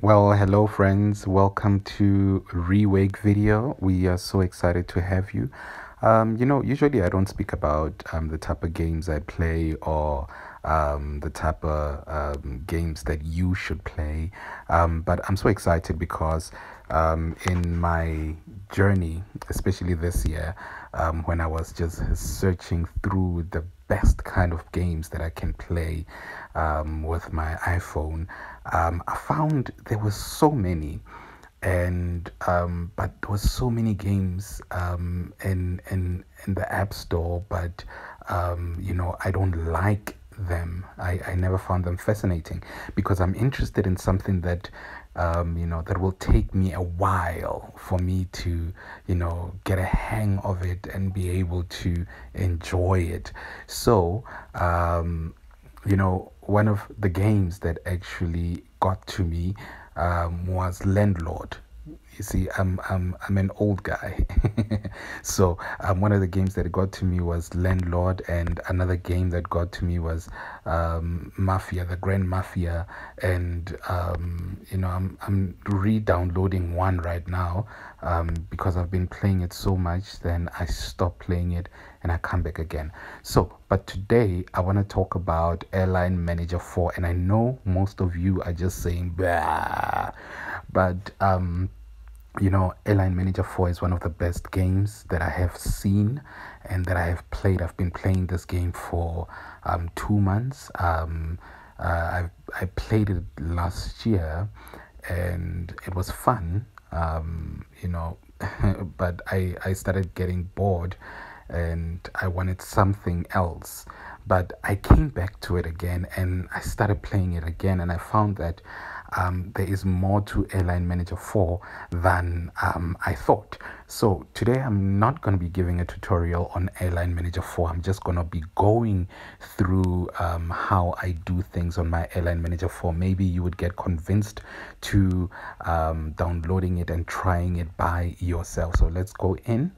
Well, hello friends. Welcome to Rewake video. We are so excited to have you. Usually I don't speak about the type of games I play or the type of games that you should play. But I'm so excited because in my journey, especially this year, when I was just searching through the best kind of games that I can play with my iPhone, I found there were so many, and but there was so many games in the App Store, but I don't like them. I never found them fascinating because I'm interested in something that that will take me a while for me to, get a hang of it and be able to enjoy it. So, one of the games that actually got to me was Landlord. You see, I'm an old guy, so one of the games that got to me was Landlord, and another game that got to me was Mafia, the Grand Mafia, and I'm re-downloading one right now because I've been playing it so much. Then I stop playing it and I come back again. So, but today I want to talk about Airline Manager 4, and I know most of you are just saying, bah, but Airline Manager 4 is one of the best games that I have seen and that I have played. I've been playing this game for 2 months. I played it last year and it was fun, but I started getting bored and I wanted something else. But I came back to it again and I started playing it again, and I found that there is more to Airline Manager 4 than I thought. So today I'm not going to be giving a tutorial on Airline Manager 4. I'm just going to be going through how I do things on my Airline Manager 4. Maybe you would get convinced to downloading it and trying it by yourself. So let's go in.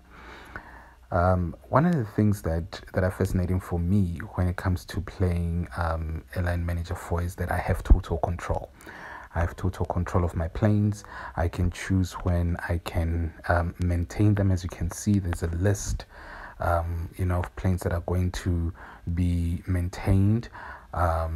One of the things that are fascinating for me when it comes to playing Airline Manager 4 is that I have total control. I have total control of my planes. I can choose when I can maintain them. As you can see, there's a list, of planes that are going to be maintained. I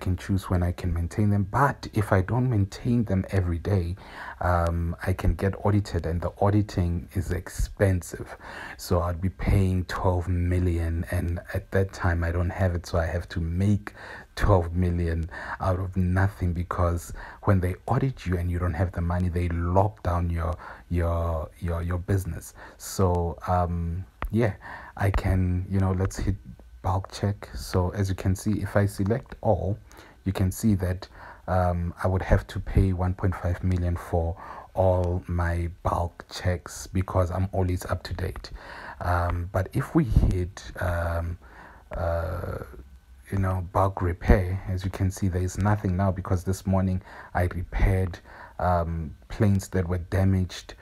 can choose when I can maintain them, but if I don't maintain them every day, I can get audited, and the auditing is expensive. So I'd be paying 12 million, and at that time I don't have it, so I have to make 12 million out of nothing, because when they audit you and you don't have the money, they lock down your business. So yeah, I can, let's hit bulk check. So as you can see, if I select all, you can see that I would have to pay 1.5 million for all my bulk checks because I'm always up to date. But if we hit bulk repair, as you can see, there is nothing now because this morning I repaired planes that were damaged.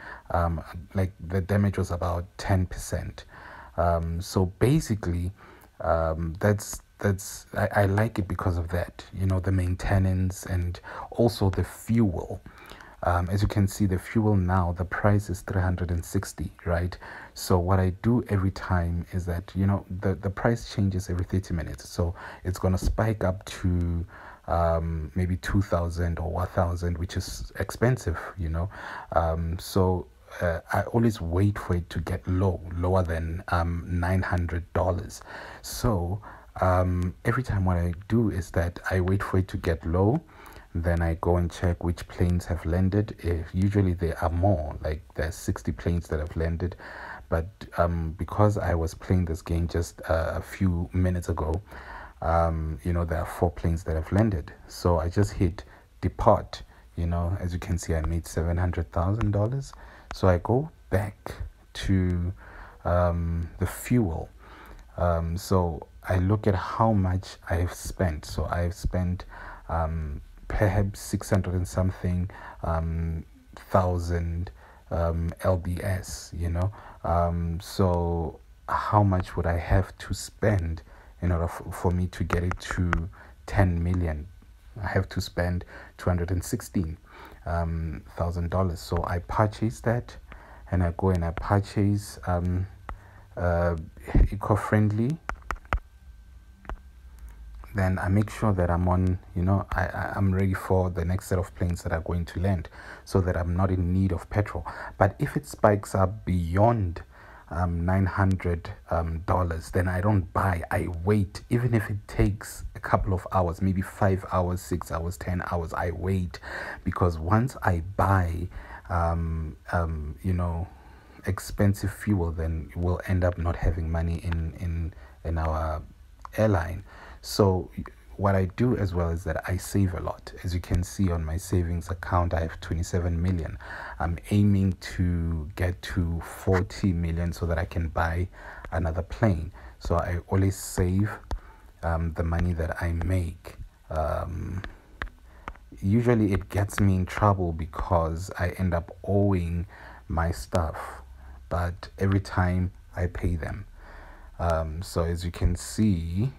Like the damage was about 10%. So basically, I like it because of that, the maintenance and also the fuel. As you can see, the fuel now, the price is 360, right? So what I do every time is that, the price changes every 30 minutes. So it's going to spike up to maybe 2,000 or 1,000, which is expensive, so I always wait for it to get lower than $900. So every time what I do is that I wait for it to get low, then I go and check which planes have landed. Usually there are more, like there's 60 planes that have landed, but because I was playing this game just a few minutes ago, there are 4 planes that have landed. So I just hit depart. As you can see, I made $700,000. So I go back to the fuel. So I look at how much I've spent. So I've spent perhaps 600 and something thousand LBS, so how much would I have to spend in order for me to get it to 10 million? I have to spend $216,000. So I purchase that, and I go and I purchase eco-friendly. Then I make sure that I'm on, I'm ready for the next set of planes that are going to land, so that I'm not in need of petrol. But if it spikes up beyond $900, then I don't buy. I wait, even if it takes a couple of hours, maybe 5 hours, 6 hours, 10 hours. I wait, because once I buy, expensive fuel, then we'll end up not having money in our airline. So what I do as well is that I save a lot. As you can see on my savings account, I have 27 million. I'm aiming to get to 40 million so that I can buy another plane. So I always save the money that I make. Usually it gets me in trouble because I end up owing my stuff, but every time I pay them. So as you can see,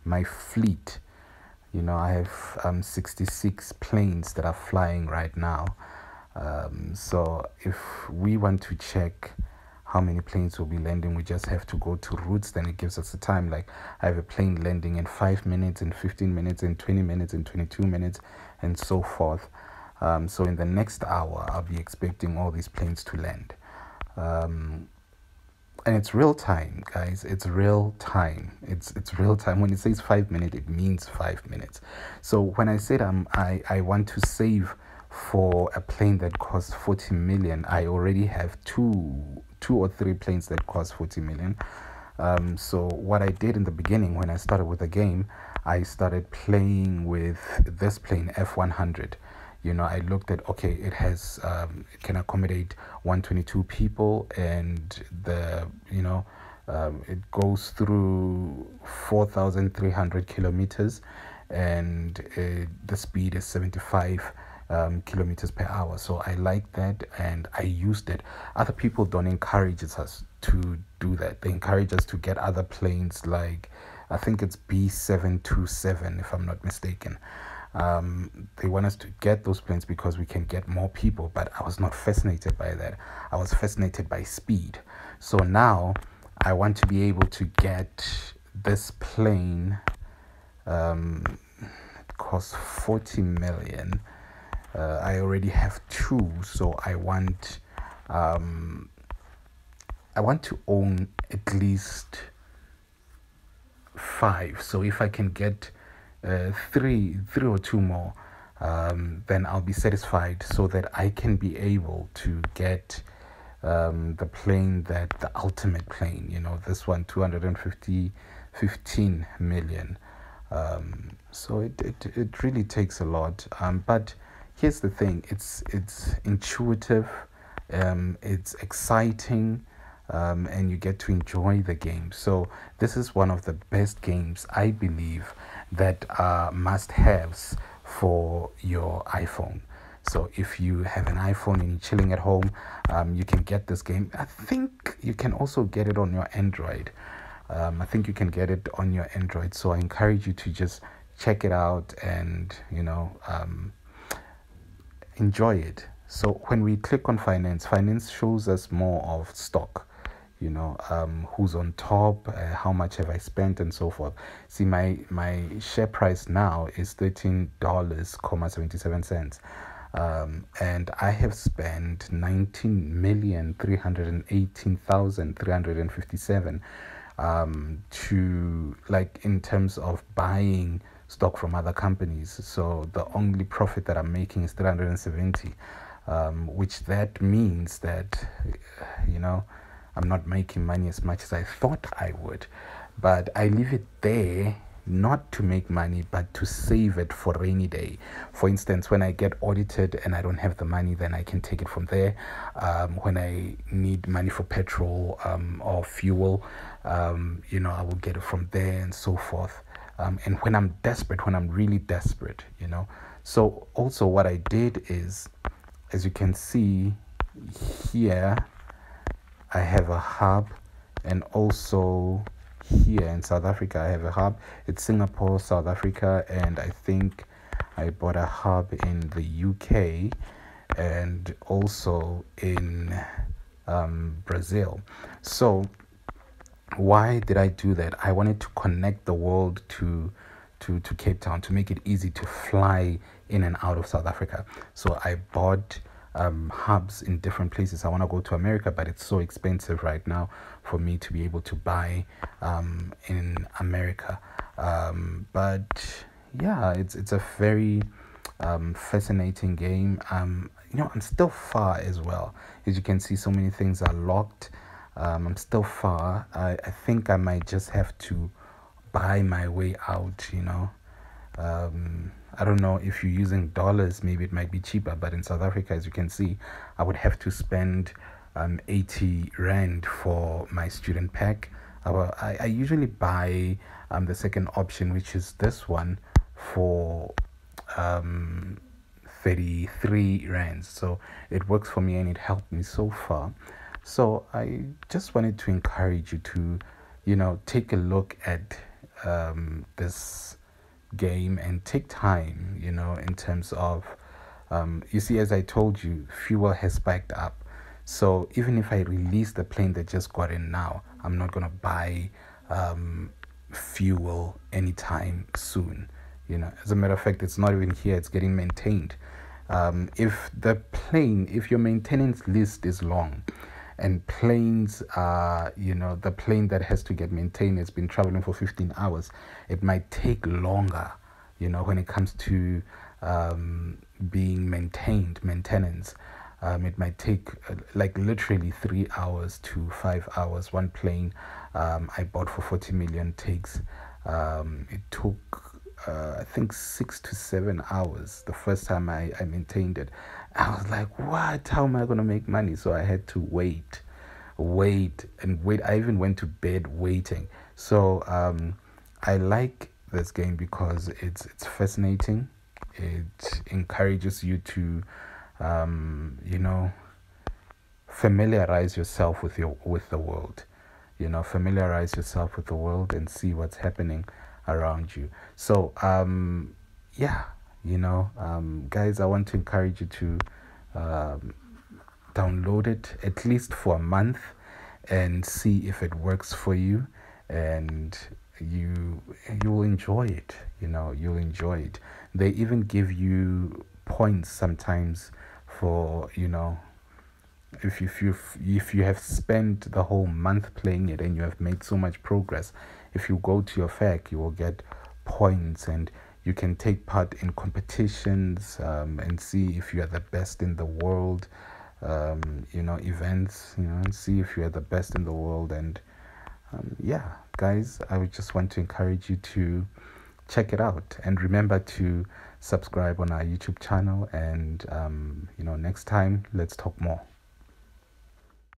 my fleet, I have 66 planes that are flying right now. So if we want to check how many planes will be landing, we just have to go to routes. Then it gives us the time. Like, I have a plane landing in 5 minutes, in 15 minutes, in 20 minutes, in 22 minutes, and so forth. So in the next hour, I'll be expecting all these planes to land. And it's real time, guys. It's real time. It's real time. When it says 5 minutes, it means 5 minutes. So when I said I want to save for a plane that costs 40 million, I already have two or three planes that cost 40 million. So what I did in the beginning, when I started with the game, I started playing with this plane, F100. I looked at, okay, it has it can accommodate 122 people, and it goes through 4,300 kilometers, and the speed is 75 kilometers per hour. So I like that, and I used it. Other people don't encourage us to do that. They encourage us to get other planes, like I think it's B727, if I'm not mistaken. They want us to get those planes because we can get more people, but I was not fascinated by that. I was fascinated by speed. So now I want to be able to get this plane. It costs 40 million. I already have two, so I want to own at least 5. So if I can get three or two more, then I'll be satisfied, so that I can be able to get the plane, the ultimate plane, this one, 15 million. So it really takes a lot. But here's the thing, it's intuitive, it's exciting, and you get to enjoy the game. So this is one of the best games, I believe, that are must-haves for your iPhone. So if you have an iPhone and you're chilling at home, you can get this game. I think you can also get it on your Android. So I encourage you to just check it out and enjoy it. So when we click on finance shows us more of stock, who's on top, how much have I spent, and so forth. See, my share price now is $13.77, and I have spent 19,318,357 to, like, in terms of buying stock from other companies. So the only profit that I'm making is 370, which that means that I'm not making money as much as I thought I would. But I leave it there not to make money, but to save it for rainy day. For instance, when I get audited and I don't have the money, then I can take it from there. When I need money for petrol or fuel, I will get it from there, and so forth. And when I'm really desperate, So also what I did is, as you can see here, I have a hub, and also here in South Africa. I have a hub. It's Singapore, South Africa, and I think I bought a hub in the UK and also in Brazil. So why did I do that? I wanted to connect the world to Cape Town, to make it easy to fly in and out of South Africa. So I bought hubs in different places. I want to go to America, but it's so expensive right now for me to be able to buy in America. But yeah, it's a very fascinating game. I'm still far as well. As you can see, so many things are locked. I'm still far. I think I might just have to buy my way out. I don't know if you're using dollars, maybe it might be cheaper, but in South Africa, as you can see, I would have to spend 80 Rand for my student pack. I usually buy the second option, which is this one, for 33 rands. So it works for me and it helped me so far. So I just wanted to encourage you to, take a look at this game and take time, in terms of, you see, as I told you, fuel has spiked up. So even if I release the plane that just got in now, I'm not going to buy fuel anytime soon. As a matter of fact, it's not even here, it's getting maintained. If your maintenance list is long and planes are, the plane that has to get maintained has been traveling for 15 hours, it might take longer, when it comes to being maintenance. It might take like literally 3 hours to 5 hours. One plane I bought for 40 million takes, it took I think 6 to 7 hours the first time I maintained it. I was like, what? How am I going to make money? So I had to wait. I even went to bed waiting. So I like this game because it's fascinating. It encourages you to familiarize yourself with the world. Familiarize yourself with the world and see what's happening around you. So guys, I want to encourage you to download it at least for a month and see if it works for you, and you will enjoy it. You'll enjoy it. They even give you points sometimes for, if you have spent the whole month playing it and you have made so much progress, if you go to your FAQ, you will get points, and you can take part in competitions and see if you are the best in the world. Events, and see if you are the best in the world. And guys, I would just want to encourage you to check it out, and remember to subscribe on our YouTube channel. And next time, let's talk more.